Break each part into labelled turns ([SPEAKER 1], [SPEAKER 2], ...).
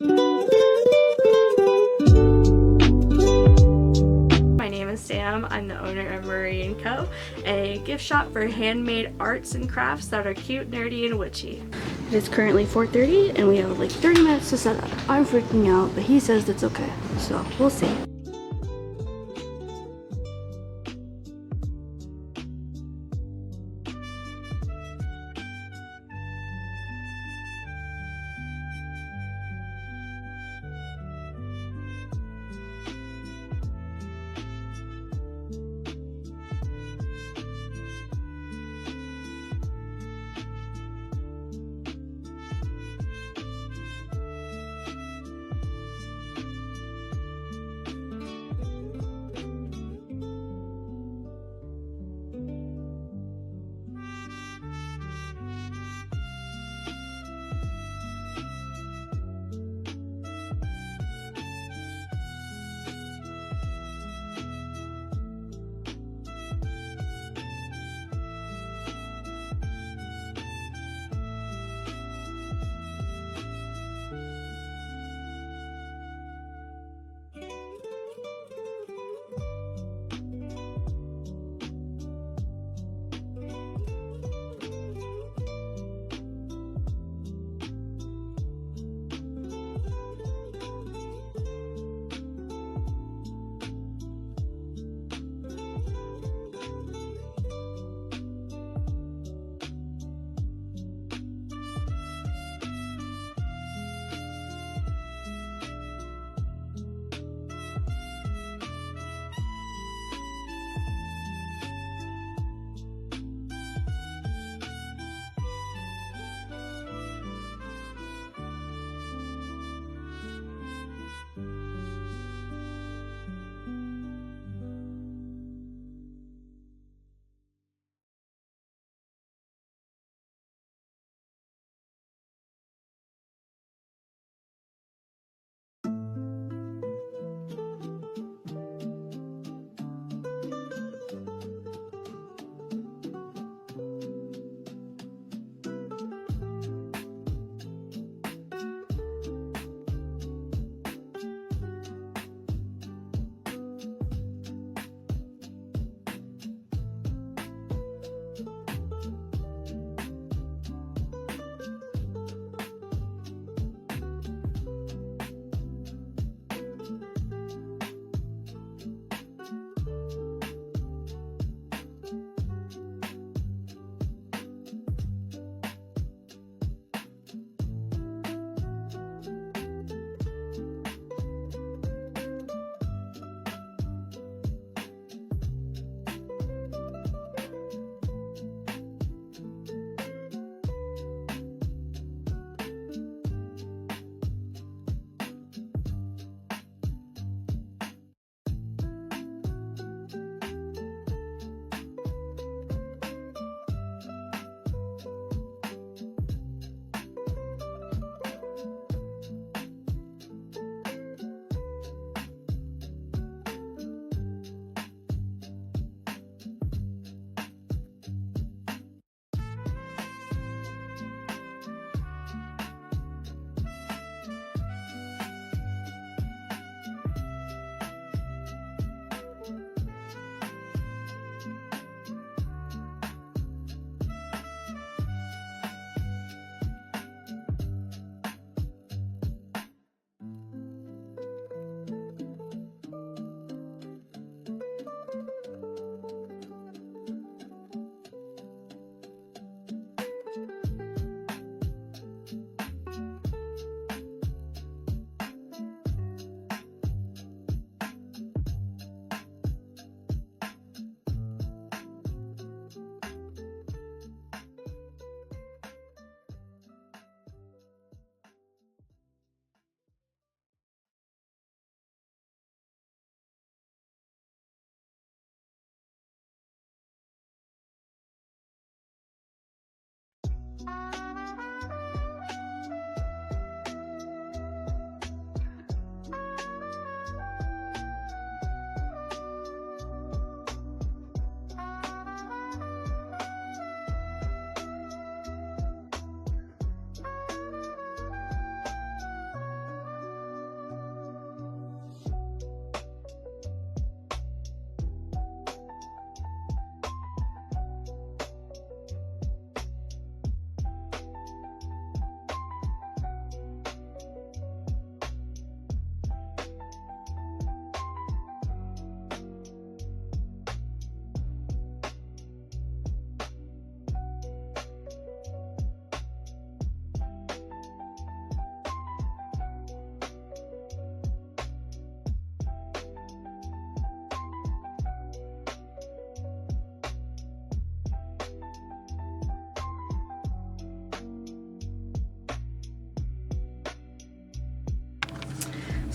[SPEAKER 1] My name is Sam. I'm the owner of Marie & Co., a gift shop for handmade arts and crafts that are cute, nerdy, and witchy. It is currently 4:30 and we have like 30 minutes to set up. I'm freaking out, but he says it's okay, so we'll see.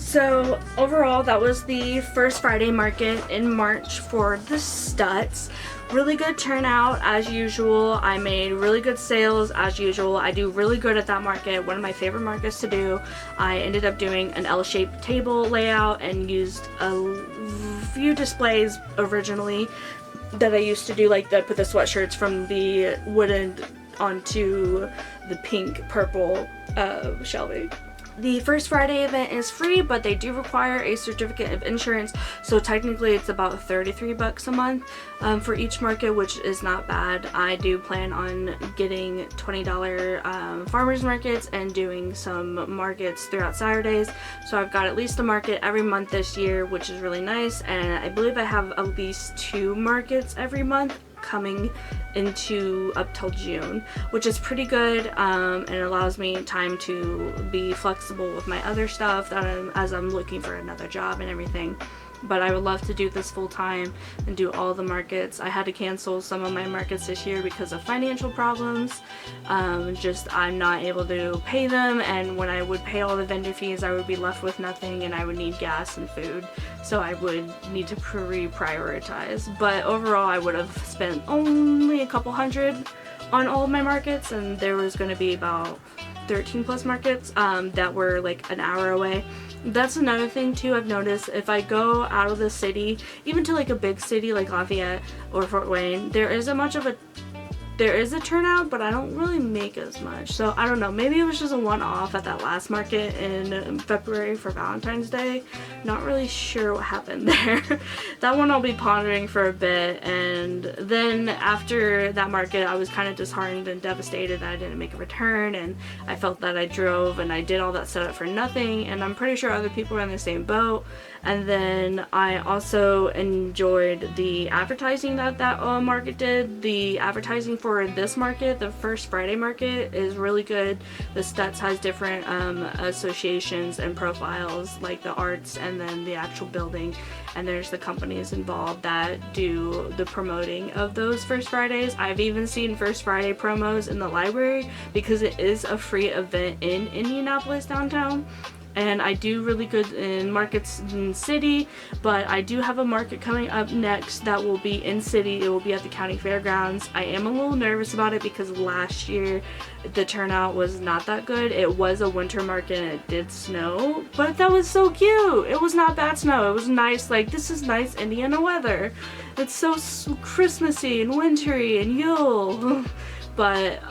[SPEAKER 1] So overall, that was the first Friday market in March for the Stutz. Really good turnout as usual. I made really good sales as usual. I do really good at that market. One of my favorite markets to do. I ended up doing an L-shaped table layout and used a few displays originally that I used to do, like that put the sweatshirts from the wooden onto the pink purple shelving. The first Friday event is free, but they do require a certificate of insurance, so technically it's about 33 bucks a month for each market, which is not bad. I do plan on getting $20 farmers markets and doing some markets throughout Saturdays, so I've got at least a market every month this year, which is really nice, and I believe I have at least 2 markets every month coming into up till June, which is pretty good, and it allows me time to be flexible with my other stuff that as I'm looking for another job and everything. But I would love to do this full time and do all the markets. I had to cancel some of my markets this year because of financial problems. Just I'm not able to pay them, and when I would pay all the vendor fees, I would be left with nothing, and I would need gas and food, so I would need to prioritize. But overall, I would have spent only a couple hundred on all of my markets, and there was going to be about 13 plus markets that were like an hour away. That's another thing too I've noticed. If I go out of the city, even to like a big city like Lafayette or Fort Wayne, there is a turnout, but I don't really make as much. So I don't know, maybe it was just a one-off at that last market in February for Valentine's Day. Not really sure what happened there. That one I'll be pondering for a bit, and then after that market I was kind of disheartened and devastated that I didn't make a return, and I felt that I drove and I did all that setup for nothing, and I'm pretty sure other people are in the same boat. And then I also enjoyed the advertising that market did. The advertising for this market, the first Friday market, is really good. The Stutz has different associations and profiles, like the arts and then the actual building. And there's the companies involved that do the promoting of those First Fridays. I've even seen First Friday promos in the library because it is a free event in Indianapolis downtown. And I do really good in markets in city, but I do have a market coming up next that will be in city. It will be at the county fairgrounds. I am a little nervous about it because last year the turnout was not that good. It was a winter market and it did snow, but that was so cute. It was not bad snow. It was nice, like this is nice Indiana weather. It's so Christmassy and wintry and Yule. But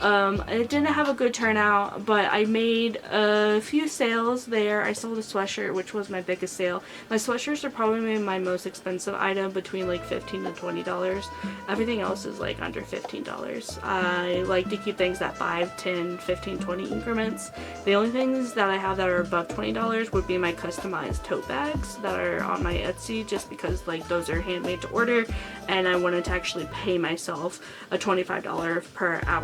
[SPEAKER 1] it didn't have a good turnout, but I made a few sales there. I sold a sweatshirt, which was my biggest sale. My sweatshirts are probably my most expensive item, between like $15 to $20. Everything else is like under $15. I like to keep things at 5, 10, 15, 20 increments. The only things that I have that are above $20 would be my customized tote bags that are on my Etsy, just because like those are handmade to order, and I wanted to actually pay myself a $25 per hour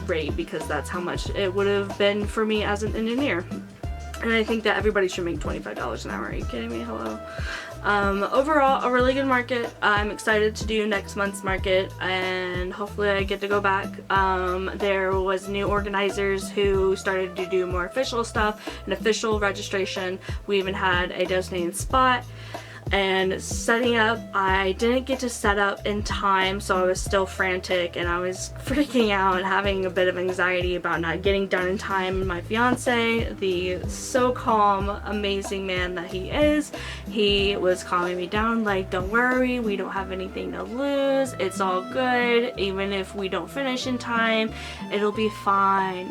[SPEAKER 1] rate, because that's how much it would have been for me as an engineer. And I think that everybody should make $25 an hour. Are you kidding me? Hello. Overall, a really good market. I'm excited to do next month's market, and hopefully I get to go back. There was new organizers who started to do more official stuff, an official registration. We even had a designated spot. And setting up, I didn't get to set up in time, so I was still frantic and I was freaking out and having a bit of anxiety about not getting done in time. My fiance, the so calm, amazing man that he is, he was calming me down, like, don't worry, we don't have anything to lose, it's all good, even if we don't finish in time, it'll be fine,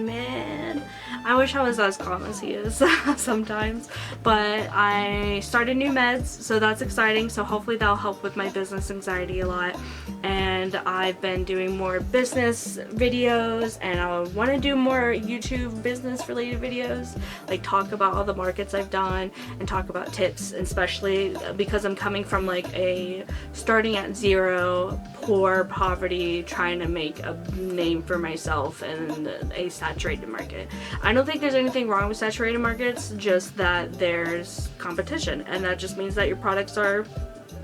[SPEAKER 1] man. I wish I was as calm as he is sometimes, but I started new meds, so that's exciting. So hopefully that'll help with my business anxiety a lot. And I've been doing more business videos, and I want to do more YouTube business related videos, like talk about all the markets I've done and talk about tips, especially because I'm coming from like a starting at zero, poor, poverty, trying to make a name for myself in a saturated market. I don't think there's anything wrong with saturated markets, just that there's competition, and that just means that your products are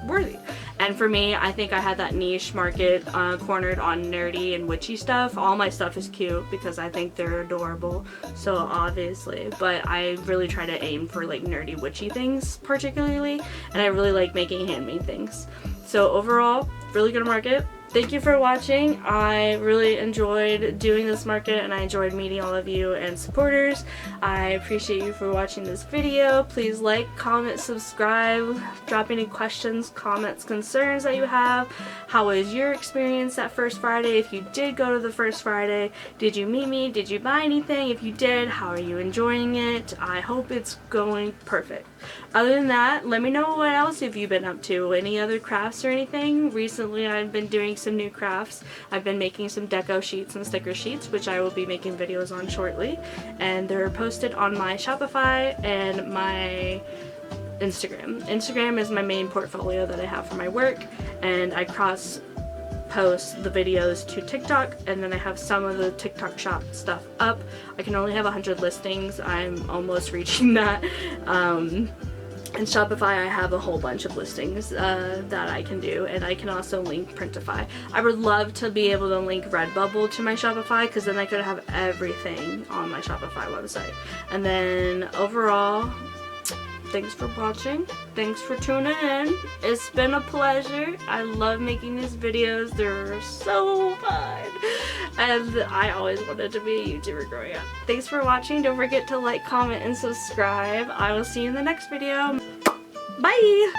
[SPEAKER 1] worthy. And for me, I think I had that niche market cornered on nerdy and witchy stuff. All my stuff is cute because I think they're adorable, so obviously, but I really try to aim for like nerdy witchy things particularly, and I really like making handmade things. So overall, really good market. Thank you for watching. I really enjoyed doing this market and I enjoyed meeting all of you and supporters. I appreciate you for watching this video. Please like, comment, subscribe, drop any questions, comments, concerns that you have. How was your experience that first Friday? If you did go to the first Friday, did you meet me? Did you buy anything? If you did, how are you enjoying it? I hope it's going perfect. Other than that, let me know what else have you been up to. Any other crafts or anything? Recently I've been doing some new crafts. I've been making some deco sheets and sticker sheets, which I will be making videos on shortly, and they're posted on my Shopify and my Instagram. Instagram is my main portfolio that I have for my work, and I cross post the videos to TikTok, and then I have some of the TikTok shop stuff up. I can only have 100 listings. I'm almost reaching that. In Shopify I have a whole bunch of listings that I can do, and I can also link Printify. I would love to be able to link Redbubble to my Shopify, because then I could have everything on my Shopify website. And then overall, thanks for watching. Thanks for tuning in. It's been a pleasure. I love making these videos. They're so fun. And I always wanted to be a YouTuber growing up. Thanks for watching. Don't forget to like, comment, and subscribe. I will see you in the next video. Bye!